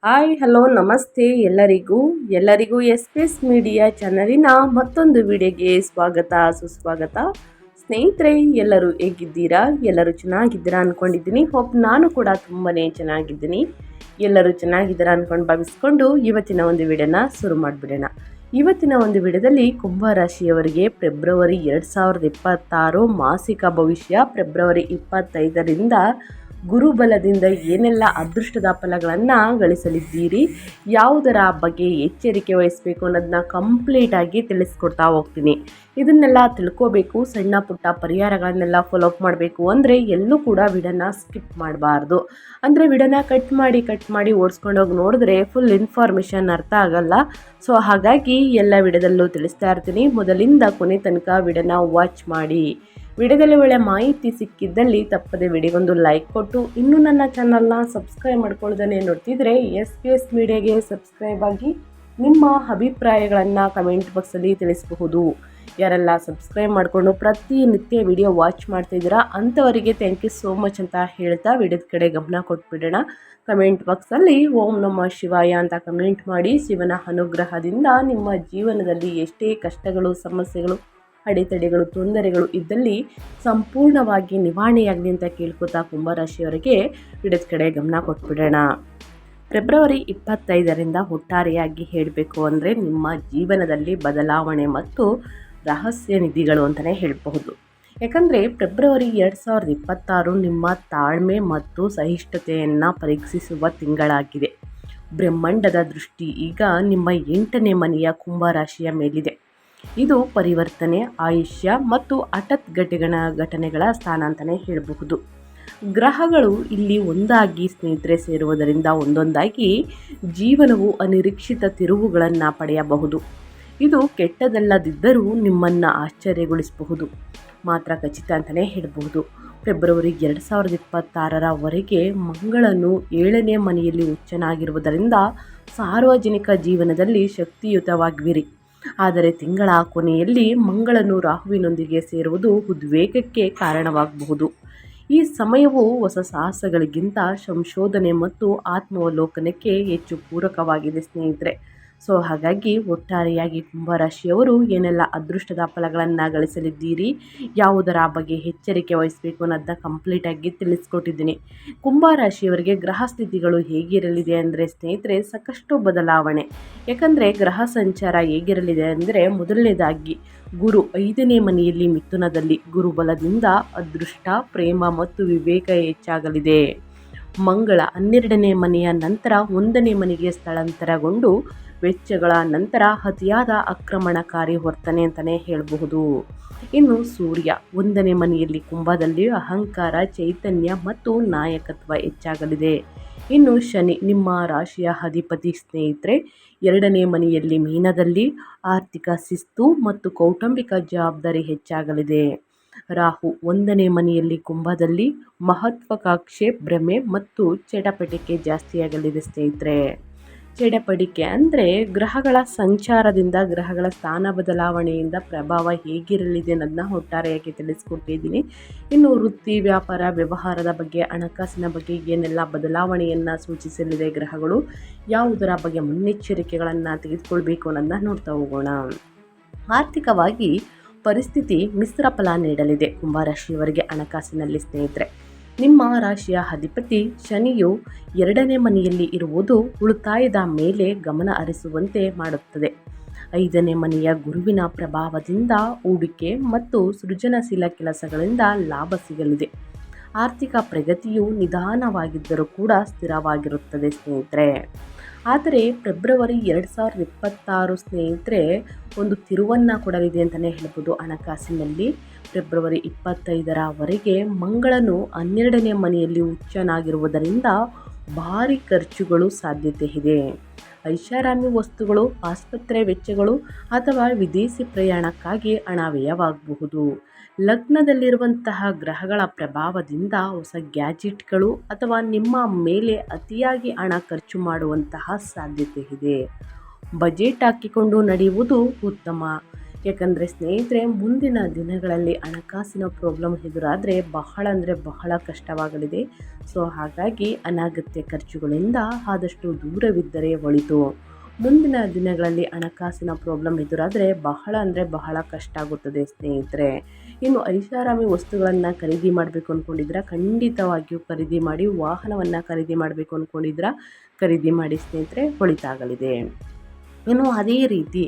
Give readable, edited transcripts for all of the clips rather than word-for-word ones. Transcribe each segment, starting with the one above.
Hi hello ನಮಸ್ತೆ ಎಲ್ಲರಿಗೂ S P S media ಚಾನಲಿನ ಮತ್ತೊಂದು ವಿಡಿಯೋಗೆ ಸ್ವಾಗತ ಸುಸ್ವಾಗತ. ಸ್ನೇಹಿತರೆ, ಎಲ್ಲರೂ ಹೇಗಿದ್ದೀರಾ? ಎಲ್ಲರೂ ಚೆನ್ನಾಗಿದ್ದೀರಾ ಅಂದ್ಕೊಂಡಿದ್ದೀನಿ. ನಾನು ಕೂಡ ತುಂಬಾ ಚೆನ್ನಾಗಿದ್ದೀನಿ. ಎಲ್ಲರೂ ಚೆನ್ನಾಗಿದ್ದೀರಾ ಅಂದ್ಕೊಂಡು ಭಾವಿಸ್ಕೊಂಡು ಇವತ್ತಿನ ಒಂದು ವಿಡಿಯೋನ ಶುರು ಮಾಡಿಬಿಡೋಣ. ಇವತ್ತಿನ ಒಂದು ವಿಡಿಯೋದಲ್ಲಿ ಕುಂಭರಾಶಿಯವರಿಗೆ ಫೆಬ್ರವರಿ 2026 ಮಾಸಿಕ ಭವಿಷ್ಯ, ಫೆಬ್ರವರಿ 25ರಿಂದ ಗುರುಬಲದಿಂದ ಏನೆಲ್ಲ ಅದೃಷ್ಟದ ಫಲಗಳನ್ನು ಗಳಿಸಲಿದ್ದೀರಿ, ಯಾವುದರ ಬಗ್ಗೆ ಎಚ್ಚರಿಕೆ ವಹಿಸಬೇಕು ಅನ್ನೋದನ್ನ ಕಂಪ್ಲೀಟಾಗಿ ತಿಳಿಸ್ಕೊಡ್ತಾ ಹೋಗ್ತೀನಿ. ಇದನ್ನೆಲ್ಲ ತಿಳ್ಕೋಬೇಕು, ಸಣ್ಣ ಪುಟ್ಟ ಪರಿಹಾರಗಳನ್ನೆಲ್ಲ ಫಾಲೋಅಪ್ ಮಾಡಬೇಕು ಅಂದರೆ ಎಲ್ಲೂ ಕೂಡ ವಿಡಿಯೋನ ಸ್ಕಿಪ್ ಮಾಡಬಾರ್ದು. ಅಂದರೆ ವಿಡಿಯೋನ ಕಟ್ ಮಾಡಿ ಓಡಿಸ್ಕೊಂಡೋಗಿ ನೋಡಿದ್ರೆ ಫುಲ್ ಇನ್ಫಾರ್ಮೇಷನ್ ಅರ್ಥ ಆಗಲ್ಲ. ಸೊ ಹಾಗಾಗಿ ಎಲ್ಲ ವಿಡಿಯೋದಲ್ಲೂ ತಿಳಿಸ್ತಾ ಇರ್ತೀನಿ. ಮೊದಲಿಂದ ಕೊನೆ ತನಕ ವಿಡಿಯೋನ ವಾಚ್ ಮಾಡಿ. ವಿಡಿಯೋದಲ್ಲಿ ಒಳ್ಳೆ ಮಾಹಿತಿ ಸಿಕ್ಕಿದ್ದಲ್ಲಿ ತಪ್ಪದೆ ವಿಡಿಯೋಗೊಂದು ಲೈಕ್ ಕೊಟ್ಟು, ಇನ್ನೂ ನನ್ನ ಚಾನಲ್ನ ಸಬ್ಸ್ಕ್ರೈಬ್ ಮಾಡ್ಕೊಳ್ಳೋದನ್ನೇ ನೋಡ್ತಿದ್ರೆ ಎಸ್ ಪಿ ಎಸ್ ಮೀಡಿಯಾಗೆ ಸಬ್ಸ್ಕ್ರೈಬ್ ಆಗಿ ನಿಮ್ಮ ಅಭಿಪ್ರಾಯಗಳನ್ನು ಕಮೆಂಟ್ ಬಾಕ್ಸಲ್ಲಿ ತಿಳಿಸಬಹುದು. ಯಾರೆಲ್ಲ ಸಬ್ಸ್ಕ್ರೈಬ್ ಮಾಡಿಕೊಂಡು ಪ್ರತಿನಿತ್ಯ ವಿಡಿಯೋ ವಾಚ್ ಮಾಡ್ತಿದ್ದೀರಾ ಅಂಥವರಿಗೆ ಥ್ಯಾಂಕ್ ಯು ಸೋ ಮಚ್ ಅಂತ ಹೇಳ್ತಾ ವಿಡಿಯೋದ ಕಡೆ ಗಮನ ಕೊಟ್ಬಿಡೋಣ. ಕಮೆಂಟ್ ಬಾಕ್ಸಲ್ಲಿ ಓಂ ನಮಃ ಶಿವಾಯ ಅಂತ ಕಮೆಂಟ್ ಮಾಡಿ. ಶಿವನ ಅನುಗ್ರಹದಿಂದ ನಿಮ್ಮ ಜೀವನದಲ್ಲಿ ಎಷ್ಟೇ ಕಷ್ಟಗಳು, ಸಮಸ್ಯೆಗಳು, ಅಡೆತಡೆಗಳು, ತೊಂದರೆಗಳು ಇದ್ದಲ್ಲಿ ಸಂಪೂರ್ಣವಾಗಿ ನಿವಾರಣೆಯಾಗಲಿ ಅಂತ ಕೇಳ್ಕೊತಾ ಕುಂಭರಾಶಿಯವರಿಗೆ ವಿಡಿಯೋದ ಕಡೆ ಗಮನ ಕೊಟ್ಬಿಡೋಣ. ಫೆಬ್ರವರಿ 25ರಿಂದ ಒಟ್ಟಾರೆಯಾಗಿ ಹೇಳಬೇಕು ಅಂದರೆ ನಿಮ್ಮ ಜೀವನದಲ್ಲಿ ಬದಲಾವಣೆ ಮತ್ತು ರಹಸ್ಯ ನಿಧಿಗಳು ಅಂತಲೇ ಹೇಳಬಹುದು. ಯಾಕಂದರೆ ಫೆಬ್ರವರಿ 2026 ನಿಮ್ಮ ತಾಳ್ಮೆ ಮತ್ತು ಸಹಿಷ್ಣುತೆಯನ್ನು ಪರೀಕ್ಷಿಸುವ ತಿಂಗಳಾಗಿದೆ. ಬ್ರಹ್ಮಾಂಡದ ದೃಷ್ಟಿ ಈಗ ನಿಮ್ಮ 8ನೇ ಮನೆಯ ಕುಂಭರಾಶಿಯ ಮೇಲಿದೆ. ಇದು ಪರಿವರ್ತನೆ, ಆಯುಷ್ಯ ಮತ್ತು ಹಠಾತ್ ಘಟನೆಗಳ ಸ್ಥಾನ ಅಂತಲೇ ಹೇಳಬಹುದು. ಗ್ರಹಗಳು ಇಲ್ಲಿ ಒಂದಾಗಿ ಸ್ನೇಹಿತರೆ ಸೇರುವುದರಿಂದ ಒಂದೊಂದಾಗಿ ಜೀವನವು ಅನಿರೀಕ್ಷಿತ ತಿರುವುಗಳನ್ನು ಪಡೆಯಬಹುದು. ಇದು ಕೆಟ್ಟದಲ್ಲದಿದ್ದರೂ ನಿಮ್ಮನ್ನು ಆಶ್ಚರ್ಯಗೊಳಿಸಬಹುದು ಮಾತ್ರ ಖಚಿತ ಅಂತಲೇ ಹೇಳಬಹುದು. ಫೆಬ್ರವರಿ 2026ರವರೆಗೆ ಮಂಗಳನು 7ನೇ ಮನೆಯಲ್ಲಿ ಉಚ್ಚನಾಗಿರುವುದರಿಂದ ಸಾರ್ವಜನಿಕ ಜೀವನದಲ್ಲಿ ಶಕ್ತಿಯುತವಾಗಿರಿ. ಆದರೆ ತಿಂಗಳ ಕೊನೆಯಲ್ಲಿ ಮಂಗಳನು ರಾಹುವಿನೊಂದಿಗೆ ಸೇರುವುದು ಉದ್ವೇಗಕ್ಕೆ ಕಾರಣವಾಗಬಹುದು. ಈ ಸಮಯವು ಹೊಸ ಸಾಹಸಗಳಿಗಿಂತ ಸಂಶೋಧನೆ ಮತ್ತು ಆತ್ಮಾವಲೋಕನಕ್ಕೆ ಹೆಚ್ಚು ಪೂರಕವಾಗಿದೆ ಸ್ನೇಹಿತರೆ. ಸೊ ಹಾಗಾಗಿ ಒಟ್ಟಾರೆಯಾಗಿ ಕುಂಭರಾಶಿಯವರು ಏನೆಲ್ಲ ಅದೃಷ್ಟದ ಫಲಗಳನ್ನು ಗಳಿಸಲಿದ್ದೀರಿ, ಯಾವುದರ ಬಗ್ಗೆ ಎಚ್ಚರಿಕೆ ವಹಿಸಬೇಕು ಅನ್ನೋದನ್ನ ಕಂಪ್ಲೀಟಾಗಿ ತಿಳಿಸ್ಕೊಟ್ಟಿದ್ದೀನಿ. ಕುಂಭರಾಶಿಯವರಿಗೆ ಗ್ರಹ ಸ್ಥಿತಿಗಳು ಹೇಗಿರಲಿದೆ ಅಂದರೆ ಸ್ನೇಹಿತರೆ, ಸಾಕಷ್ಟು ಬದಲಾವಣೆ. ಯಾಕಂದರೆ ಗ್ರಹ ಸಂಚಾರ ಹೇಗಿರಲಿದೆ ಅಂದರೆ, ಮೊದಲನೇದಾಗಿ ಗುರು 5ನೇ ಮನೆಯಲ್ಲಿ ಮಿಥುನದಲ್ಲಿ ಗುರುಬಲದಿಂದ ಅದೃಷ್ಟ, ಪ್ರೇಮ ಮತ್ತು ವಿವೇಕ ಹೆಚ್ಚಾಗಲಿದೆ. ಮಂಗಳ 12ನೇ ಮನೆಯ ನಂತರ 1ನೇ ಮನೆಗೆ ಸ್ಥಳಾಂತರಗೊಂಡು ವೆಚ್ಚಗಳ ನಂತರ ಅತಿಯಾದ ಆಕ್ರಮಣಕಾರಿ ವರ್ತನೆ ಅಂತಲೇ ಹೇಳಬಹುದು. ಇನ್ನು ಸೂರ್ಯ 1ನೇ ಮನೆಯಲ್ಲಿ ಕುಂಭದಲ್ಲಿ ಅಹಂಕಾರ, ಚೈತನ್ಯ ಮತ್ತು ನಾಯಕತ್ವ ಹೆಚ್ಚಾಗಲಿದೆ. ಇನ್ನು ಶನಿ ನಿಮ್ಮ ರಾಶಿಯ ಅಧಿಪತಿ ಸ್ನೇಹಿತರೆ 2ನೇ ಮನೆಯಲ್ಲಿ ಮೀನದಲ್ಲಿ ಆರ್ಥಿಕ ಶಿಸ್ತು ಮತ್ತು ಕೌಟುಂಬಿಕ ಜವಾಬ್ದಾರಿ ಹೆಚ್ಚಾಗಲಿದೆ. ರಾಹು 1ನೇ ಮನೆಯಲ್ಲಿ ಕುಂಭದಲ್ಲಿ ಮಹತ್ವಾಕಾಂಕ್ಷೆ, ಭ್ರಮೆ ಮತ್ತು ಚಟಪಟಿಕೆ ಜಾಸ್ತಿಯಾಗಲಿದೆ ಸ್ನೇಹಿತರೆ. ಚಟಪಟಿಕೆ ಅಂದರೆ ಗ್ರಹಗಳ ಸಂಚಾರದಿಂದ, ಗ್ರಹಗಳ ಸ್ಥಾನ ಬದಲಾವಣೆಯಿಂದ ಪ್ರಭಾವ ಹೇಗಿರಲಿದೆ ಅನ್ನೋದನ್ನ ಒಟ್ಟಾರೆಯಾಗಿ ತಿಳಿಸ್ಕೊಟ್ಟಿದ್ದೀನಿ. ಇನ್ನು ವೃತ್ತಿ, ವ್ಯಾಪಾರ, ವ್ಯವಹಾರದ ಬಗ್ಗೆ, ಹಣಕಾಸಿನ ಬಗ್ಗೆ ಏನೆಲ್ಲ ಬದಲಾವಣೆಯನ್ನು ಸೂಚಿಸಲಿದೆ ಗ್ರಹಗಳು, ಯಾವುದರ ಬಗ್ಗೆ ಮುನ್ನೆಚ್ಚರಿಕೆಗಳನ್ನು ತೆಗೆದುಕೊಳ್ಬೇಕು ಅನ್ನೋದನ್ನ ನೋಡ್ತಾ ಹೋಗೋಣ. ಆರ್ಥಿಕವಾಗಿ ಪರಿಸ್ಥಿತಿ ಮಿಶ್ರ ಫಲ ನೀಡಲಿದೆ ಕುಂಭರಾಶಿಯವರಿಗೆ ಹಣಕಾಸಿನಲ್ಲಿ ಸ್ನೇಹಿತರೆ. ನಿಮ್ಮ ರಾಶಿಯ ಅಧಿಪತಿ ಶನಿಯು 2ನೇ ಮನೆಯಲ್ಲಿ ಇರುವುದು ಉಳಿತಾಯದ ಮೇಲೆ ಗಮನ ಹರಿಸುವಂತೆ ಮಾಡುತ್ತದೆ. 5ನೇ ಮನೆಯ ಗುರುವಿನ ಪ್ರಭಾವದಿಂದ ಹೂಡಿಕೆ ಮತ್ತು ಸೃಜನಶೀಲ ಕೆಲಸಗಳಿಂದ ಲಾಭ ಸಿಗಲಿದೆ. ಆರ್ಥಿಕ ಪ್ರಗತಿಯು ನಿಧಾನವಾಗಿದ್ದರೂ ಕೂಡ ಸ್ಥಿರವಾಗಿರುತ್ತದೆ ಸ್ನೇಹಿತರೆ. ಆದರೆ ಫೆಬ್ರವರಿ 2026 ಸ್ನೇಹಿತರೆ ಒಂದು ತಿರುವನ್ನು ಕೊಡಲಿದೆ ಅಂತಲೇ ಹೇಳ್ಬೋದು ಹಣಕಾಸಿನಲ್ಲಿ. ಫೆಬ್ರವರಿ 25ರವರೆಗೆ ಮಂಗಳನು 12ನೇ ಮನೆಯಲ್ಲಿ ಉಚ್ಚನಾಗಿರುವುದರಿಂದ ಭಾರಿ ಖರ್ಚುಗಳು ಸಾಧ್ಯತೆ ಇದೆ. ಐಷಾರಾಮಿ ವಸ್ತುಗಳು, ಆಸ್ಪತ್ರೆ ವೆಚ್ಚಗಳು ಅಥವಾ ವಿದೇಶಿ ಪ್ರಯಾಣಕ್ಕಾಗಿ ಹಣ ವ್ಯಯವಾಗಬಹುದು. ಲಗ್ನದಲ್ಲಿರುವಂತಹ ಗ್ರಹಗಳ ಪ್ರಭಾವದಿಂದ ಹೊಸ ಗ್ಯಾಜೆಟ್ಗಳು ಅಥವಾ ನಿಮ್ಮ ಮೇಲೆ ಅತಿಯಾಗಿ ಹಣ ಖರ್ಚು ಮಾಡುವಂತಹ ಸಾಧ್ಯತೆ ಇದೆ. ಬಜೆಟ್ ಹಾಕಿಕೊಂಡು ನಡೆಯುವುದು ಉತ್ತಮ. ಯಾಕಂದರೆ ಸ್ನೇಹಿತರೆ, ಮುಂದಿನ ದಿನಗಳಲ್ಲಿ ಹಣಕಾಸಿನ ಪ್ರಾಬ್ಲಮ್ ಎದುರಾದರೆ ಬಹಳ ಕಷ್ಟವಾಗಲಿದೆ. ಸೊ ಹಾಗಾಗಿ ಅನಗತ್ಯ ಖರ್ಚುಗಳಿಂದ ಆದಷ್ಟು ದೂರವಿದ್ದರೆ ಒಳಿತು. ಮುಂದಿನ ದಿನಗಳಲ್ಲಿ ಹಣಕಾಸಿನ ಪ್ರಾಬ್ಲಮ್ ಎದುರಾದರೆ ಬಹಳ ಕಷ್ಟ ಆಗುತ್ತದೆ ಸ್ನೇಹಿತರೆ. ಇನ್ನು ಐಷಾರಾಮಿ ವಸ್ತುಗಳನ್ನು ಖರೀದಿ ಮಾಡಬೇಕು ಅಂದ್ಕೊಂಡಿದ್ರೆ ಖಂಡಿತವಾಗಿಯೂ ಖರೀದಿ ಮಾಡಿ. ವಾಹನವನ್ನು ಖರೀದಿ ಮಾಡಬೇಕು ಅಂದ್ಕೊಂಡಿದ್ರೆ ಖರೀದಿ ಮಾಡಿ ಸ್ನೇಹಿತರೆ, ಒಳಿತಾಗಲಿದೆ. ಇನ್ನು ಅದೇ ರೀತಿ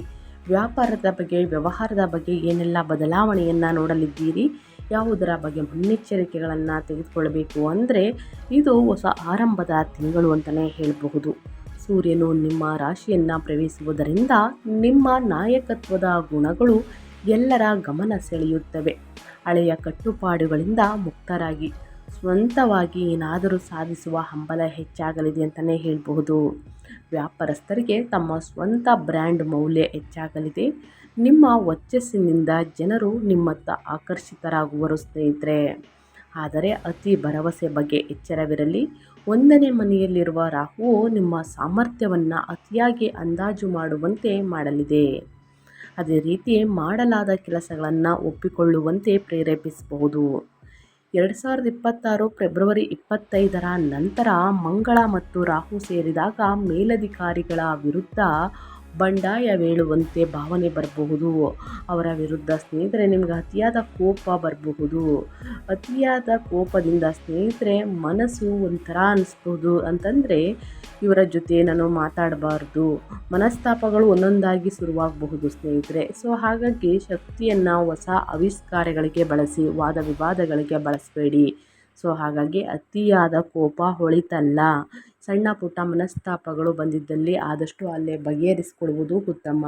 ವ್ಯವಹಾರದ ಬಗ್ಗೆ ಏನೆಲ್ಲ ಬದಲಾವಣೆಯನ್ನು ನೋಡಲಿದ್ದೀರಿ, ಯಾವುದರ ಬಗ್ಗೆ ಮುನ್ನೆಚ್ಚರಿಕೆಗಳನ್ನು ತೆಗೆದುಕೊಳ್ಳಬೇಕು ಅಂದರೆ, ಇದು ಹೊಸ ಆರಂಭದ ತಿಂಗಳು ಅಂತಲೇ ಹೇಳಬಹುದು. ಸೂರ್ಯನು ನಿಮ್ಮ ರಾಶಿಯನ್ನು ಪ್ರವೇಶಿಸುವುದರಿಂದ ನಿಮ್ಮ ನಾಯಕತ್ವದ ಗುಣಗಳು ಎಲ್ಲರ ಗಮನ ಸೆಳೆಯುತ್ತವೆ. ಹಳೆಯ ಕಟ್ಟುಪಾಡುಗಳಿಂದ ಮುಕ್ತರಾಗಿ ಸ್ವಂತವಾಗಿ ಏನಾದರೂ ಸಾಧಿಸುವ ಹಂಬಲ ಹೆಚ್ಚಾಗಲಿದೆ ಅಂತಲೇ ಹೇಳಬಹುದು. ವ್ಯಾಪಾರಸ್ಥರಿಗೆ ತಮ್ಮ ಸ್ವಂತ ಬ್ರ್ಯಾಂಡ್ ಮೌಲ್ಯ ಹೆಚ್ಚಾಗಲಿದೆ. ನಿಮ್ಮ ವರ್ಚಸ್ಸಿನಿಂದ ಜನರು ನಿಮ್ಮತ್ತ ಆಕರ್ಷಿತರಾಗುವರು ಸ್ನೇಹಿತರೆ. ಆದರೆ ಅತಿ ಭರವಸೆ ಬಗ್ಗೆ ಎಚ್ಚರವಿರಲಿ. 1ನೇ ಮನೆಯಲ್ಲಿರುವ ರಾಹುವು ನಿಮ್ಮ ಸಾಮರ್ಥ್ಯವನ್ನು ಅತಿಯಾಗಿ ಅಂದಾಜು ಮಾಡುವಂತೆ ಮಾಡಲಿದೆ. ಅದೇ ರೀತಿ ಮಾಡಲಾದ ಕೆಲಸಗಳನ್ನು ಒಪ್ಪಿಕೊಳ್ಳುವಂತೆ ಪ್ರೇರೇಪಿಸಬಹುದು. 2026 ಫೆಬ್ರವರಿ 25ರ ನಂತರ ಮಂಗಳ ಮತ್ತು ರಾಹು ಸೇರಿದಾಗ ಮೇಲಧಿಕಾರಿಗಳ ವಿರುದ್ಧ ಬಂಡಾಯವೇಳುವಂತೆ ಭಾವನೆ ಬರಬಹುದು. ಅವರ ವಿರುದ್ಧ ಸ್ನೇಹಿತರೆ ನಿಮಗೆ ಅತಿಯಾದ ಕೋಪ ಬರಬಹುದು. ಅತಿಯಾದ ಕೋಪದಿಂದ ಸ್ನೇಹಿತರೆ ಮನಸ್ಸು ಒಂಥರ ಅನಿಸ್ಬೋದು. ಅಂತಂದರೆ ಇವರ ಜೊತೆ ನಾನು ಮಾತಾಡಬಾರ್ದು, ಮನಸ್ತಾಪಗಳು ಒಂದೊಂದಾಗಿ ಶುರುವಾಗಬಹುದು ಸ್ನೇಹಿತರೆ. ಸೊ ಹಾಗಾಗಿ ಶಕ್ತಿಯನ್ನು ಹೊಸ ಆವಿಷ್ಕಾರಗಳಿಗೆ ಬಳಸಿ, ವಾದ ವಿವಾದಗಳಿಗೆ ಬಳಸಬೇಡಿ. ಸೊ ಹಾಗಾಗಿ ಅತಿಯಾದ ಕೋಪ ಒಳಿತಲ್ಲ. ಸಣ್ಣ ಪುಟ್ಟ ಮನಸ್ತಾಪಗಳು ಬಂದಿದ್ದಲ್ಲಿ ಆದಷ್ಟು ಅಲ್ಲೇ ಬಗೆಹರಿಸಿಕೊಳ್ಳುವುದು ಉತ್ತಮ.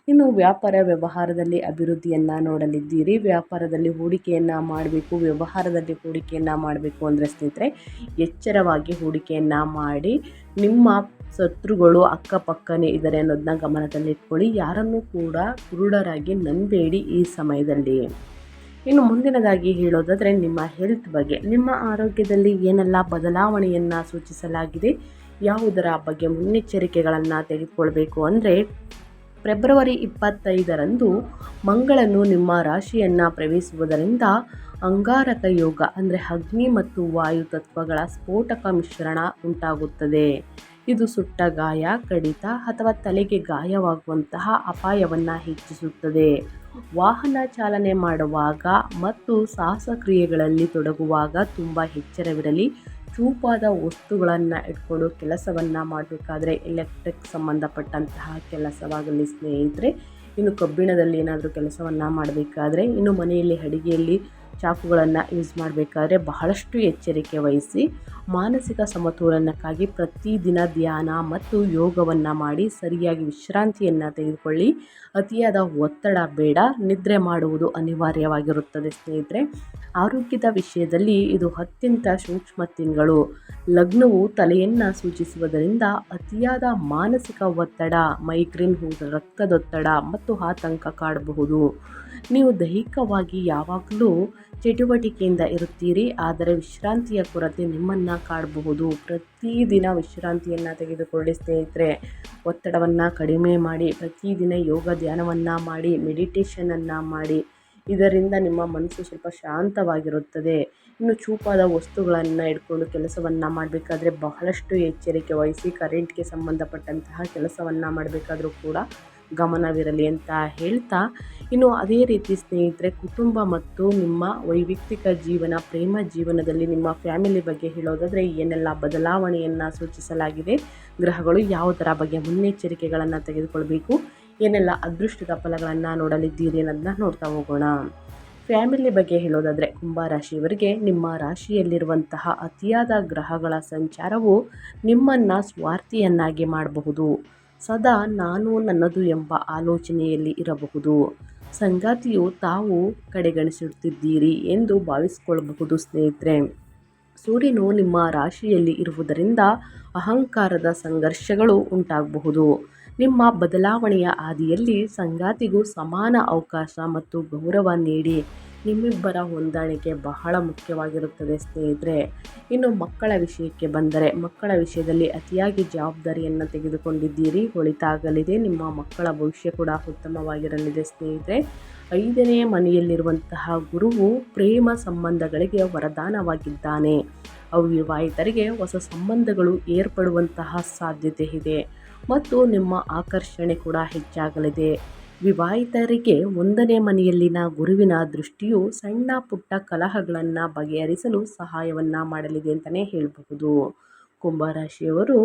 ಇನ್ನು ವ್ಯವಹಾರದಲ್ಲಿ ಅಭಿವೃದ್ಧಿಯನ್ನು ನೋಡಲಿದ್ದೀರಿ. ವ್ಯಾಪಾರದಲ್ಲಿ ಹೂಡಿಕೆಯನ್ನು ಮಾಡಬೇಕು, ವ್ಯವಹಾರದಲ್ಲಿ ಹೂಡಿಕೆಯನ್ನು ಮಾಡಬೇಕು ಅಂದರೆ ಸ್ನೇಹಿತರೆ ಎಚ್ಚರವಾಗಿ ಹೂಡಿಕೆಯನ್ನು ಮಾಡಿ. ನಿಮ್ಮ ಶತ್ರುಗಳು ಅಕ್ಕಪಕ್ಕನೇ ಇದ್ದಾರೆ ಅನ್ನೋದನ್ನ ಗಮನದಲ್ಲಿಟ್ಕೊಳ್ಳಿ. ಯಾರನ್ನೂ ಕೂಡ ಕುರುಡರಾಗಿ ನಂಬೇಡಿ ಈ ಸಮಯದಲ್ಲಿ. ಇನ್ನು ಮುಂದಿನದಾಗಿ ಹೇಳೋದಾದರೆ ನಿಮ್ಮ ಹೆಲ್ತ್ ಬಗ್ಗೆ, ನಿಮ್ಮ ಆರೋಗ್ಯದಲ್ಲಿ ಏನೆಲ್ಲ ಬದಲಾವಣೆಯನ್ನು ಸೂಚಿಸಲಾಗಿದೆ, ಯಾವುದರ ಬಗ್ಗೆ ಮುನ್ನೆಚ್ಚರಿಕೆಗಳನ್ನು ತೆಗೆದುಕೊಳ್ಬೇಕು ಅಂದರೆ, ಫೆಬ್ರವರಿ 25ರಂದು ಮಂಗಳನು ನಿಮ್ಮ ರಾಶಿಯನ್ನು ಪ್ರವೇಶಿಸುವುದರಿಂದ ಅಂಗಾರಕ ಯೋಗ ಅಂದರೆ ಅಗ್ನಿ ಮತ್ತು ವಾಯು ತತ್ವಗಳ ಸ್ಫೋಟಕ ಮಿಶ್ರಣ ಉಂಟಾಗುತ್ತದೆ. ಇದು ಸುಟ್ಟ ಗಾಯ, ಕಡಿತ ಅಥವಾ ತಲೆಗೆ ಗಾಯವಾಗುವಂತಹ ಅಪಾಯವನ್ನು ಹೆಚ್ಚಿಸುತ್ತದೆ. ವಾಹನ ಚಾಲನೆ ಮಾಡುವಾಗ ಮತ್ತು ಸಾಹಸ ಕ್ರಿಯೆಗಳಲ್ಲಿ ತೊಡಗುವಾಗ ತುಂಬ ಎಚ್ಚರವಿರಲಿ. ಚೂಪಾದ ವಸ್ತುಗಳನ್ನು ಇಟ್ಕೊಂಡು ಕೆಲಸವನ್ನು ಮಾಡಬೇಕಾದ್ರೆ, ಎಲೆಕ್ಟ್ರಿಕ್ ಸಂಬಂಧಪಟ್ಟಂತಹ ಕೆಲಸವಾಗಲಿ ಸ್ನೇಹಿತರೆ, ಇನ್ನು ಕಬ್ಬಿಣದಲ್ಲಿ ಏನಾದರೂ ಕೆಲಸವನ್ನು ಮಾಡಬೇಕಾದ್ರೆ, ಇನ್ನು ಮನೆಯಲ್ಲಿ ಅಡಿಗೆಯಲ್ಲಿ ಚಾಕುಗಳನ್ನು ಯೂಸ್ ಮಾಡಬೇಕಾದ್ರೆ ಬಹಳಷ್ಟು ಎಚ್ಚರಿಕೆ ವಹಿಸಿ. ಮಾನಸಿಕ ಸಮತೋಲನಕ್ಕಾಗಿ ಪ್ರತಿದಿನ ಧ್ಯಾನ ಮತ್ತು ಯೋಗವನ್ನು ಮಾಡಿ ಸರಿಯಾಗಿ ವಿಶ್ರಾಂತಿಯನ್ನು ತೆಗೆದುಕೊಳ್ಳಿ. ಅತಿಯಾದ ಒತ್ತಡ ಬೇಡ, ನಿದ್ರೆ ಮಾಡುವುದು ಅನಿವಾರ್ಯವಾಗಿರುತ್ತದೆ ಸ್ನೇಹಿತರೆ. ಆರೋಗ್ಯದ ವಿಷಯದಲ್ಲಿ ಇದು ಅತ್ಯಂತ ಸೂಕ್ಷ್ಮ ತಿಂಗಳು. ಲಗ್ನವು ತಲೆಯನ್ನು ಸೂಚಿಸುವುದರಿಂದ ಅತಿಯಾದ ಮಾನಸಿಕ ಒತ್ತಡ, ಮೈಗ್ರೇನ್, ರಕ್ತದೊತ್ತಡ ಮತ್ತು ಆತಂಕ ಕಾಡಬಹುದು. ನೀವು ದೈಹಿಕವಾಗಿ ಯಾವಾಗಲೂ ಚಟುವಟಿಕೆಯಿಂದ ಇರುತ್ತೀರಿ, ಆದರೆ ವಿಶ್ರಾಂತಿಯ ಕೊರತೆ ನಿಮ್ಮನ್ನು ಕಾಡಬಹುದು. ಪ್ರತಿದಿನ ವಿಶ್ರಾಂತಿಯನ್ನು ತೆಗೆದುಕೊಳ್ಳಿ ಸ್ನೇಹಿತರೆ. ಒತ್ತಡವನ್ನು ಕಡಿಮೆ ಮಾಡಿ, ಪ್ರತಿದಿನ ಯೋಗ ಧ್ಯಾನವನ್ನು ಮಾಡಿ, ಮೆಡಿಟೇಷನನ್ನು ಮಾಡಿ. ಇದರಿಂದ ನಿಮ್ಮ ಮನಸ್ಸು ಸ್ವಲ್ಪ ಶಾಂತವಾಗಿರುತ್ತದೆ. ಇನ್ನು ಚೂಪಾದ ವಸ್ತುಗಳನ್ನು ಇಟ್ಕೊಂಡು ಕೆಲಸವನ್ನು ಮಾಡಬೇಕಾದ್ರೆ ಬಹಳಷ್ಟು ಎಚ್ಚರಿಕೆ ವಹಿಸಿ. ಕರೆಂಟ್ಗೆ ಸಂಬಂಧಪಟ್ಟಂತಹ ಕೆಲಸವನ್ನು ಮಾಡಬೇಕಾದ್ರೂ ಕೂಡ ಗಮನವಿರಲಿ ಅಂತ ಹೇಳ್ತಾ, ಇನ್ನು ಅದೇ ರೀತಿ ಸ್ನೇಹಿತರೆ ಕುಟುಂಬ ಮತ್ತು ನಿಮ್ಮ ವೈಯಕ್ತಿಕ ಜೀವನ, ಪ್ರೇಮ ಜೀವನದಲ್ಲಿ ನಿಮ್ಮ ಫ್ಯಾಮಿಲಿ ಬಗ್ಗೆ ಹೇಳೋದಾದರೆ ಏನೆಲ್ಲ ಬದಲಾವಣೆಯನ್ನು ಸೂಚಿಸಲಾಗಿದೆ, ಗ್ರಹಗಳು ಯಾವುದರ ಬಗ್ಗೆ ಮುನ್ನೆಚ್ಚರಿಕೆಗಳನ್ನು ತೆಗೆದುಕೊಳ್ಬೇಕು, ಏನೆಲ್ಲ ಅದೃಷ್ಟದ ಫಲಗಳನ್ನು ನೋಡಲಿದ್ದೀರಿ ಅನ್ನೋದನ್ನ ನೋಡ್ತಾ ಹೋಗೋಣ. ಫ್ಯಾಮಿಲಿ ಬಗ್ಗೆ ಹೇಳೋದಾದರೆ ಕುಂಭರಾಶಿಯವರಿಗೆ ನಿಮ್ಮ ರಾಶಿಯಲ್ಲಿರುವಂತಹ ಅತಿಯಾದ ಗ್ರಹಗಳ ಸಂಚಾರವು ನಿಮ್ಮನ್ನು ಸ್ವಾರ್ಥಿಯನ್ನಾಗಿ ಮಾಡಬಹುದು. ಸದಾ ನಾನು ನನ್ನದು ಎಂಬ ಆಲೋಚನೆಯಲ್ಲಿ ಇರಬಹುದು. ಸಂಗಾತಿಯು ತಾವು ಕಡೆಗಣಿಸುತ್ತಿದ್ದೀರಿ ಎಂದು ಭಾವಿಸಿಕೊಳ್ಳಬಹುದು ಸ್ನೇಹಿತರೆ. ಸೂರ್ಯನು ನಿಮ್ಮ ರಾಶಿಯಲ್ಲಿ ಇರುವುದರಿಂದ ಅಹಂಕಾರದ ಸಂಘರ್ಷಗಳು ಉಂಟಾಗಬಹುದು. ನಿಮ್ಮ ಬದಲಾವಣೆಯ ಹಾದಿಯಲ್ಲಿ ಸಂಗಾತಿಗೂ ಸಮಾನ ಅವಕಾಶ ಮತ್ತು ಗೌರವ ನೀಡಿ. ನಿಮ್ಮಿಬ್ಬರ ಹೊಂದಾಣಿಕೆ ಬಹಳ ಮುಖ್ಯವಾಗಿರುತ್ತದೆ ಸ್ನೇಹಿತರೆ. ಇನ್ನು ಮಕ್ಕಳ ವಿಷಯಕ್ಕೆ ಬಂದರೆ, ಮಕ್ಕಳ ವಿಷಯದಲ್ಲಿ ಅತಿಯಾಗಿ ಜವಾಬ್ದಾರಿಯನ್ನು ತೆಗೆದುಕೊಂಡಿದ್ದೀರಿ, ಒಳಿತಾಗಲಿದೆ. ನಿಮ್ಮ ಮಕ್ಕಳ ಭವಿಷ್ಯ ಕೂಡ ಉತ್ತಮವಾಗಿರಲಿದೆ ಸ್ನೇಹಿತರೆ. 5ನೇ ಮನೆಯಲ್ಲಿರುವಂತಹ ಗುರುವು ಪ್ರೇಮ ಸಂಬಂಧಗಳಿಗೆ ವರದಾನವಾಗಿದ್ದಾನೆ. ಅವಿವಾಹಿತರಿಗೆ ಹೊಸ ಸಂಬಂಧಗಳು ಏರ್ಪಡುವಂತಹ ಸಾಧ್ಯತೆ ಇದೆ ಮತ್ತು ನಿಮ್ಮ ಆಕರ್ಷಣೆ ಕೂಡ ಹೆಚ್ಚಾಗಲಿದೆ. ವಿವಾಹಿತರಿಗೆ 1ನೇ ಮನೆಯಲ್ಲಿನ ಗುರುವಿನ ದೃಷ್ಟಿಯು ಸಣ್ಣ ಪುಟ್ಟ ಕಲಹಗಳನ್ನು ಬಗೆಹರಿಸಲು ಸಹಾಯವನ್ನು ಮಾಡಲಿದೆ ಅಂತಲೇ ಹೇಳಬಹುದು. ಕುಂಭರಾಶಿಯವರು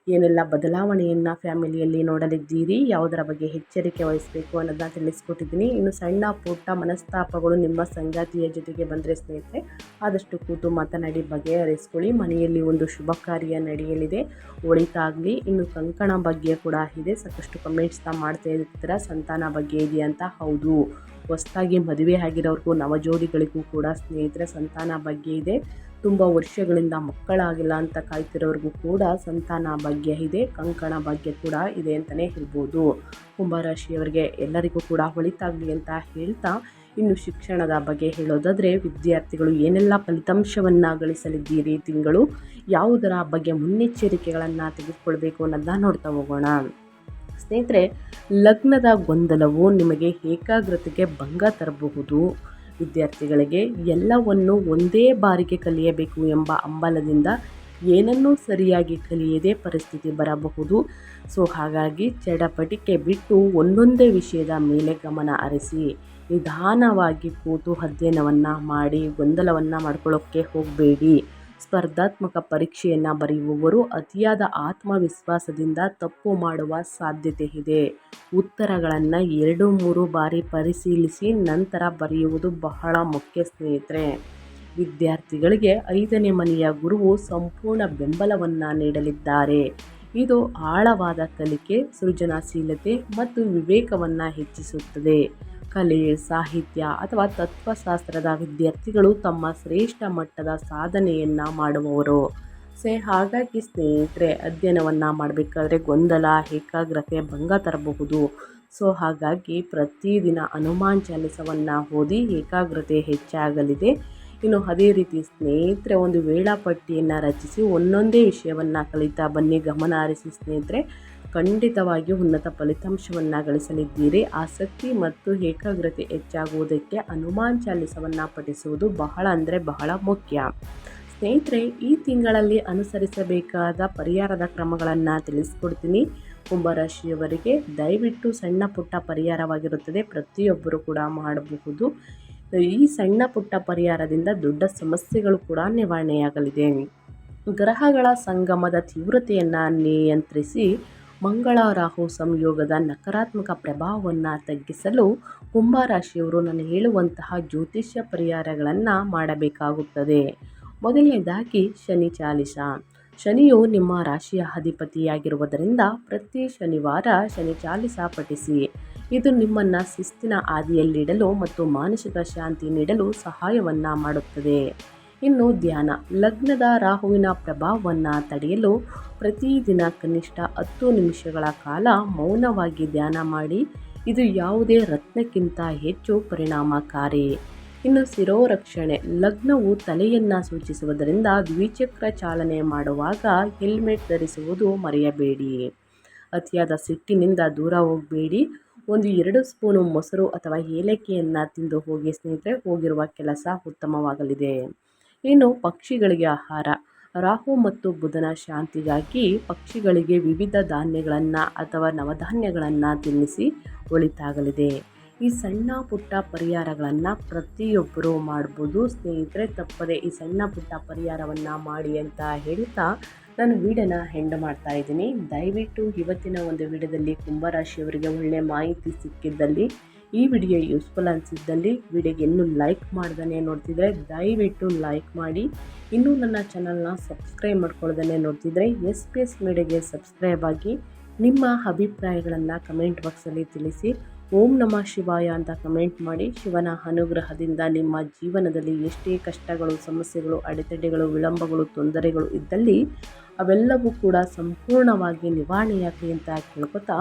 ಏನೆಲ್ಲ ಬದಲಾವಣೆಯನ್ನು ಫ್ಯಾಮಿಲಿಯಲ್ಲಿ ನೋಡಲಿದ್ದೀರಿ, ಯಾವುದರ ಬಗ್ಗೆ ಎಚ್ಚರಿಕೆ ವಹಿಸಬೇಕು ಅನ್ನೋದನ್ನ ತಿಳಿಸ್ಕೊಟ್ಟಿದ್ದೀನಿ. ಇನ್ನು ಸಣ್ಣ ಪುಟ್ಟ ಮನಸ್ತಾಪಗಳು ನಿಮ್ಮ ಸಂಗಾತಿಯ ಜೊತೆಗೆ ಬಂದರೆ ಸ್ನೇಹಿತರೆ, ಆದಷ್ಟು ಕೂತು ಮಾತನಾಡಿ ಬಗೆಹರಿಸ್ಕೊಳ್ಳಿ. ಮನೆಯಲ್ಲಿ ಒಂದು ಶುಭ ಕಾರ್ಯ ನಡೆಯಲಿದೆ, ಒಳಿತಾಗಲಿ. ಇನ್ನು ಕಂಕಣ ಬಗ್ಗೆ ಕೂಡ ಇದೆ. ಸಾಕಷ್ಟು ಕಮೆಂಟ್ಸ್ನ ಮಾಡ್ತಾ ಇರ್ತೀರ, ಸಂತಾನ ಬಗ್ಗೆ ಇದೆಯಾ ಅಂತ. ಹೌದು, ಹೊಸದಾಗಿ ಮದುವೆ ಆಗಿರೋರ್ಗೂ ನವಜೋಡಿಗಳಿಗೂ ಕೂಡ ಸ್ನೇಹಿತರೆ ಸಂತಾನ ಬಗ್ಗೆ ಇದೆ. ತುಂಬ ವರ್ಷಗಳಿಂದ ಮಕ್ಕಳಾಗಿಲ್ಲ ಅಂತ ಕಾಯ್ತಿರೋರ್ಗೂ ಕೂಡ ಸಂತಾನ ಭಾಗ್ಯ ಇದೆ, ಕಂಕಣ ಭಾಗ್ಯ ಕೂಡ ಇದೆ ಅಂತಲೇ ಹೇಳ್ಬೋದು. ಕುಂಭರಾಶಿಯವರಿಗೆ ಎಲ್ಲರಿಗೂ ಕೂಡ ಒಳಿತಾಗಲಿ ಅಂತ ಹೇಳ್ತಾ, ಇನ್ನು ಶಿಕ್ಷಣದ ಬಗ್ಗೆ ಹೇಳೋದಾದರೆ, ವಿದ್ಯಾರ್ಥಿಗಳು ಏನೆಲ್ಲ ಫಲಿತಾಂಶವನ್ನು ಗಳಿಸಲಿದ್ದೀರಿ, ತಿಂಗಳು ಯಾವುದರ ಬಗ್ಗೆ ಮುನ್ನೆಚ್ಚರಿಕೆಗಳನ್ನು ತೆಗೆದುಕೊಳ್ಬೇಕು ಅನ್ನೋದನ್ನ ನೋಡ್ತಾ ಹೋಗೋಣ. ಸ್ನೇಹಿತರೆ, ಲಗ್ನದ ಗೊಂದಲವು ನಿಮಗೆ ಏಕಾಗ್ರತೆಗೆ ಭಂಗ ತರಬಹುದು. ವಿದ್ಯಾರ್ಥಿಗಳಿಗೆ ಎಲ್ಲವನ್ನು ಒಂದೇ ಬಾರಿಗೆ ಕಲಿಯಬೇಕು ಎಂಬ ಹಂಬಲದಿಂದ ಏನನ್ನೂ ಸರಿಯಾಗಿ ಕಲಿಯದೇ ಪರಿಸ್ಥಿತಿ ಬರಬಹುದು. ಹಾಗಾಗಿ ಚಡಪಟಿಕೆ ಬಿಟ್ಟು ಒಂದೊಂದೇ ವಿಷಯದ ಮೇಲೆ ಗಮನ ಹರಿಸಿ ನಿಧಾನವಾಗಿ ಕೂತು ಅಧ್ಯಯನವನ್ನು ಮಾಡಿ ಗೊಂದಲವನ್ನು ಮಾಡ್ಕೊಳ್ಳೋಕ್ಕೆ ಹೋಗಬೇಡಿ. ಸ್ಪರ್ಧಾತ್ಮಕ ಪರೀಕ್ಷೆಯನ್ನು ಬರೆಯುವವರು ಅತಿಯಾದ ಆತ್ಮವಿಶ್ವಾಸದಿಂದ ತಪ್ಪು ಮಾಡುವ ಸಾಧ್ಯತೆ ಇದೆ. ಉತ್ತರಗಳನ್ನು 2-3 ಬಾರಿ ಪರಿಶೀಲಿಸಿ ನಂತರ ಬರೆಯುವುದು ಬಹಳ ಮುಖ್ಯ ಸ್ನೇಹಿತರೆ. ವಿದ್ಯಾರ್ಥಿಗಳಿಗೆ 5ನೇ ಮನೆಯ ಗುರುವು ಸಂಪೂರ್ಣ ಬೆಂಬಲವನ್ನು ನೀಡಲಿದ್ದಾರೆ. ಇದು ಆಳವಾದ ಕಲಿಕೆ, ಸೃಜನಶೀಲತೆ ಮತ್ತು ವಿವೇಕವನ್ನು ಹೆಚ್ಚಿಸುತ್ತದೆ. ಕಲೆ, ಸಾಹಿತ್ಯ ಅಥವಾ ತತ್ವಶಾಸ್ತ್ರದ ವಿದ್ಯಾರ್ಥಿಗಳು ತಮ್ಮ ಶ್ರೇಷ್ಠ ಮಟ್ಟದ ಸಾಧನೆಯನ್ನು ಮಾಡುವವರು. ಹಾಗಾಗಿ ಸ್ನೇಹಿತರೆ, ಅಧ್ಯಯನವನ್ನು ಮಾಡಬೇಕಾದ್ರೆ ಗೊಂದಲ, ಏಕಾಗ್ರತೆ ಭಂಗ ತರಬಹುದು. ಹಾಗಾಗಿ ಪ್ರತಿದಿನ ಹನುಮಾನ್ ಚಾಲಿಸವನ್ನು ಓದಿ ಏಕಾಗ್ರತೆ ಹೆಚ್ಚಾಗಲಿದೆ. ಇನ್ನು ಅದೇ ರೀತಿ ಸ್ನೇಹಿತರೆ, ಒಂದು ವೇಳಾಪಟ್ಟಿಯನ್ನು ರಚಿಸಿ ಒಂದೊಂದೇ ವಿಷಯವನ್ನು ಕಲಿತಾ ಬನ್ನಿ. ಗಮನ ಹರಿಸಿ ಸ್ನೇಹಿತರೆ, ಖಂಡಿತವಾಗಿಯೂ ಉನ್ನತ ಫಲಿತಾಂಶವನ್ನು ಗಳಿಸಲಿದ್ದೀರಿ. ಆಸಕ್ತಿ ಮತ್ತು ಏಕಾಗ್ರತೆ ಹೆಚ್ಚಾಗುವುದಕ್ಕೆ ಹನುಮಾನ್ ಚಾಲಿಸವನ್ನು ಪಠಿಸುವುದು ಬಹಳ ಅಂದರೆ ಬಹಳ ಮುಖ್ಯ. ಸ್ನೇಹಿತರೆ, ಈ ತಿಂಗಳಲ್ಲಿ ಅನುಸರಿಸಬೇಕಾದ ಪರಿಹಾರದ ಕ್ರಮಗಳನ್ನು ತಿಳಿಸ್ಕೊಡ್ತೀನಿ. ಕುಂಭರಾಶಿಯವರಿಗೆ ದಯವಿಟ್ಟು ಸಣ್ಣ ಪುಟ್ಟ ಪರಿಹಾರವಾಗಿರುತ್ತದೆ, ಪ್ರತಿಯೊಬ್ಬರು ಕೂಡ ಮಾಡಬಹುದು. ಈ ಸಣ್ಣ ಪುಟ್ಟ ಪರಿಹಾರದಿಂದ ದೊಡ್ಡ ಸಮಸ್ಯೆಗಳು ಕೂಡ ನಿವಾರಣೆಯಾಗಲಿದೆ. ಗ್ರಹಗಳ ಸಂಗಮದ ತೀವ್ರತೆಯನ್ನು ನಿಯಂತ್ರಿಸಿ ಮಂಗಳ ರಾಹು ಸಂಯೋಗದ ನಕಾರಾತ್ಮಕ ಪ್ರಭಾವವನ್ನು ತಗ್ಗಿಸಲು ಕುಂಭರಾಶಿಯವರು ನಾನು ಹೇಳುವಂತಹ ಜ್ಯೋತಿಷ್ಯ ಪರಿಹಾರಗಳನ್ನು ಮಾಡಬೇಕಾಗುತ್ತದೆ. ಮೊದಲನೇದಾಗಿ ಶನಿ ಚಾಲಿಸ. ಶನಿಯು ನಿಮ್ಮ ರಾಶಿಯ ಅಧಿಪತಿಯಾಗಿರುವುದರಿಂದ ಪ್ರತಿ ಶನಿವಾರ ಶನಿ ಚಾಲಿಸ ಪಠಿಸಿ. ಇದು ನಿಮ್ಮನ್ನು ಶಿಸ್ತಿನ ಹಾದಿಯಲ್ಲಿಡಲು ಮತ್ತು ಮಾನಸಿಕ ಶಾಂತಿ ನೀಡಲು ಸಹಾಯವನ್ನು ಮಾಡುತ್ತದೆ. ಇನ್ನು ಧ್ಯಾನ. ಲಗ್ನದ ರಾಹುವಿನ ಪ್ರಭಾವವನ್ನು ತಡೆಯಲು ಪ್ರತಿದಿನ ಕನಿಷ್ಠ 10 ನಿಮಿಷಗಳ ಕಾಲ ಮೌನವಾಗಿ ಧ್ಯಾನ ಮಾಡಿ. ಇದು ಯಾವುದೇ ರತ್ನಕ್ಕಿಂತ ಹೆಚ್ಚು ಪರಿಣಾಮಕಾರಿ. ಇನ್ನು ಶಿರೋರಕ್ಷಣೆ. ಲಗ್ನವು ತಲೆಯನ್ನು ಸೂಚಿಸುವುದರಿಂದ ದ್ವಿಚಕ್ರ ಚಾಲನೆ ಮಾಡುವಾಗ ಹೆಲ್ಮೆಟ್ ಧರಿಸುವುದು ಮರೆಯಬೇಡಿ. ಅತಿಯಾದ ಸಿಟ್ಟಿನಿಂದ ದೂರ ಹೋಗಬೇಡಿ. 1-2 ಸ್ಪೂನು ಮೊಸರು ಅಥವಾ ಏಲಕ್ಕಿಯನ್ನು ತಿಂದು ಹೋಗಿ ಸ್ನೇಹಿತರೆ, ಹೋಗಿರುವ ಕೆಲಸ ಉತ್ತಮವಾಗಲಿದೆ. ಇನ್ನು ಪಕ್ಷಿಗಳಿಗೆ ಆಹಾರ. ರಾಹು ಮತ್ತು ಬುಧನ ಶಾಂತಿಗಾಗಿ ಪಕ್ಷಿಗಳಿಗೆ ವಿವಿಧ ಧಾನ್ಯಗಳನ್ನು ಅಥವಾ ನವಧಾನ್ಯಗಳನ್ನು ತಿನ್ನಿಸಿ, ಒಳಿತಾಗಲಿದೆ. ಈ ಸಣ್ಣ ಪುಟ್ಟ ಪರಿಹಾರಗಳನ್ನು ಪ್ರತಿಯೊಬ್ಬರು ಮಾಡ್ಬೋದು ಸ್ನೇಹಿತರೆ. ತಪ್ಪದೆ ಈ ಸಣ್ಣ ಪುಟ್ಟ ಪರಿಹಾರವನ್ನು ಮಾಡಿ ಅಂತ ಹೇಳ್ತಾ ನಾನು ವಿಡಿಯೋನ ಎಂಡ್ ಮಾಡ್ತಾ ಇದ್ದೀನಿ. ದಯವಿಟ್ಟು ಇವತ್ತಿನ ಒಂದು ವಿಡಿಯೋದಲ್ಲಿ ಕುಂಭರಾಶಿಯವರಿಗೆ ಒಳ್ಳೆಯ ಮಾಹಿತಿ ಸಿಕ್ಕಿದ್ದಲ್ಲಿ, ಈ ವಿಡಿಯೋ ಯೂಸ್ಫುಲ್ ಅನಿಸಿದ್ದಲ್ಲಿ ವಿಡಿಯೋಗೆ ಇನ್ನೂ ಲೈಕ್ ಮಾಡ್ದೇ ನೋಡ್ತಿದ್ರೆ ದಯವಿಟ್ಟು ಲೈಕ್ ಮಾಡಿ. ಇನ್ನೂ ನನ್ನ ಚಾನಲ್ನ ಸಬ್ಸ್ಕ್ರೈಬ್ ಮಾಡ್ಕೊಳ್ಳೋದನ್ನೇ ನೋಡ್ತಿದ್ರೆ SPS ಮೀಡಿಯಾಗೆ ಸಬ್ಸ್ಕ್ರೈಬ್ ಆಗಿ ನಿಮ್ಮ ಅಭಿಪ್ರಾಯಗಳನ್ನು ಕಮೆಂಟ್ ಬಾಕ್ಸಲ್ಲಿ ತಿಳಿಸಿ. ಓಂ ನಮಃ ಶಿವಾಯ ಅಂತ ಕಮೆಂಟ್ ಮಾಡಿ. ಶಿವನ ಅನುಗ್ರಹದಿಂದ ನಿಮ್ಮ ಜೀವನದಲ್ಲಿ ಎಷ್ಟೇ ಕಷ್ಟಗಳು, ಸಮಸ್ಯೆಗಳು, ಅಡೆತಡೆಗಳು, ವಿಳಂಬಗಳು, ತೊಂದರೆಗಳು ಇದ್ದಲ್ಲಿ ಅವೆಲ್ಲವೂ ಕೂಡ ಸಂಪೂರ್ಣವಾಗಿ ನಿವಾರಣೆಯಾಗಲಿ ಅಂತ ಕೇಳ್ಕೊತಾ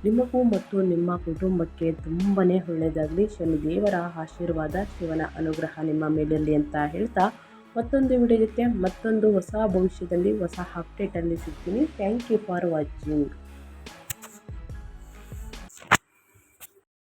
ನಿಮಗೂ ಮತ್ತು ನಿಮ್ಮ ಕುಟುಂಬಕ್ಕೆ ತುಂಬಾ ಒಳ್ಳೆಯದಾಗಲಿ. ಶನಿದೇವರ ಆಶೀರ್ವಾದ, ಶಿವನ ಅನುಗ್ರಹ ನಿಮ್ಮ ಮೇಲಿರಲಿ ಅಂತ ಹೇಳ್ತಾ ಮತ್ತೊಂದು ವಿಡಿಯೋ ಜೊತೆ ಮತ್ತೊಂದು ಹೊಸ ಭವಿಷ್ಯದಲ್ಲಿ ಹೊಸ ಅಪ್ಡೇಟಲ್ಲಿ ಸಿಗ್ತೀನಿ. Thank you for watching.